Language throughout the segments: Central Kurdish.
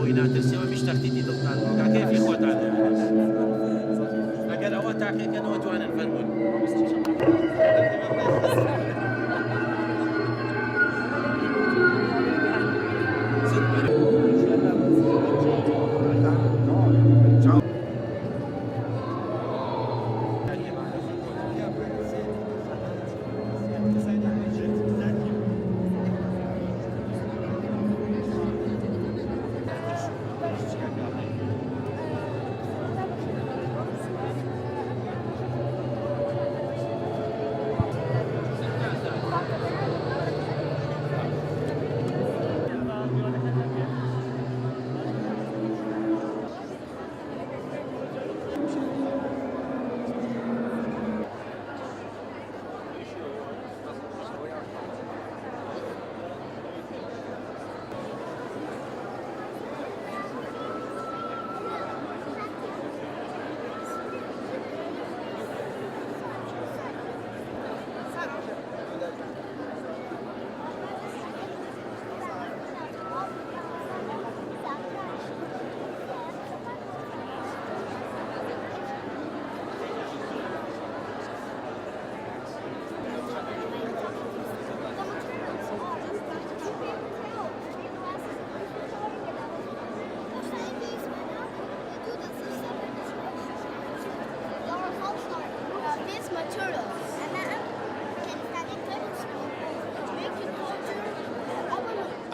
ئەوەی ناترسیەوە میش تەختیتی دڵتان بۆ کێفی خۆتانە ئەگەر ئەوە تاقیکەنەوە توانن فەرموون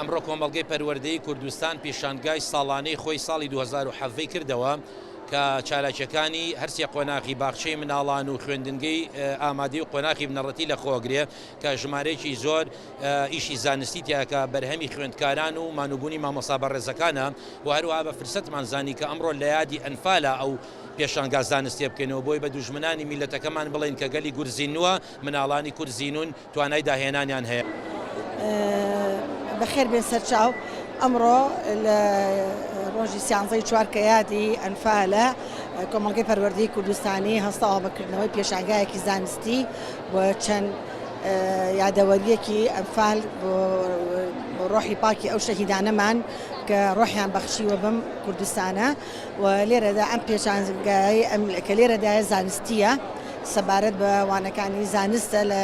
ئەمڕۆ کۆمەڵگەی پەروەردەی کوردستان پیشانگای ساڵانەی خۆی ساڵی 2017 کردەوە کە چالاکیەکانی هەرسێ قۆناغی باخچەی مناڵان و خوێندنگەی ئامادەی و قۆناغی بنەڕەتی لە خۆگرێ کە ژمارەیەکی زۆر ئیشی زانستی تیاکە بەرهەمی خوێندکاران و مانوبوونی مامۆستا بەڕێزەکانە و هەروەها بە فرسەتمان زانی کە ئەمڕۆ لە یادی ئەنفالە ئەو پێشانگا زانستی بکەنەوە بۆی بە دوژمنانی میلەتەکەمان بڵێن کە گەلی گورزینووە مناڵانی کورزینون توانای داهێنانیان هەیە. بەخێر بێن سەرچاو ئەمڕۆ لە ڕۆژی سیانزەی چوارکە یادی ئەنفالە کۆمەڵگەی پەروەردەی کوردستانی هەستاوە بەکردنەوەی پێشانگایەکی زانستی و چەند یادەوەریەکی ئەنفال بۆ ڕۆحی پاکی ئەو شەهیدانەمان کە ڕۆحیان بەخشیوە بەم کوردستانە و لێرەدا ئەم پێشانگای کە لێرەدایە زانستیە سەبارەت بە وانەکانی زانستە لە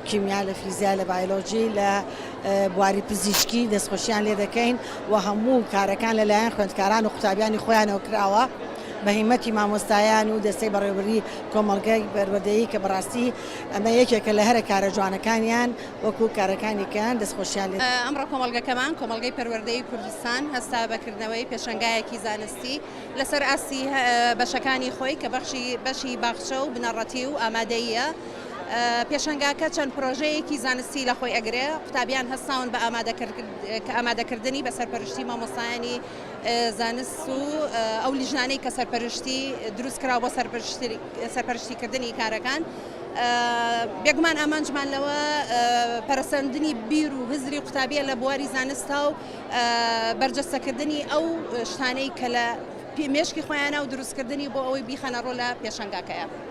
کیمیا لە فیزیا لە بایۆلۆژی لە بواری پزیشکی دەستخۆشییان لێ دەکەین و هەموو کارەکان لەلایەن خوێندکاران و قوتابیانی خۆیانەوە کراوە بە هیمەتی مامۆستایان و دەستەی بەڕێوەبەری کۆمەڵگەی پەروەردەیی کە بەڕاستی ئەمە یەکێکە لە هەرە کارە جوانەکانیان وەکو کارەکانی کەیان دەستخۆشییان لێ. ئەمڕۆ کۆمەڵگەکەمان کۆمەڵگەی پەروەردەیی کوردستان هەستا بەکردنەوەی پێشەنگایەکی زانستی لەسەر ئاسی بەشەکانی خۆی کە بەشی باخچە و بنەڕەتی و ئامادەییە. پێشەنگاکە چەند پرۆژەیەکی زانستی لە خۆی ئەگرێ قوتابیان هەستاون بە ئامادەکردنی بە سەرپەرشتی مامۆستایانی زانست و ئەو لیژنانەی کە سەرپەرشتی دروستکراوە بۆ سەرپەرشتیکردنی کارەکان. بێگومان ئامانجمان لەوە پەرسەندنی بیر و هزری قوتابیە لە بواری زانستە و بەرجەستەکردنی ئەو شتانەی کە لە مێشکی خۆیانە و دروستکردنی بۆ ئەوەی بیخەنە ڕۆ لە پێشەنگاکەیە.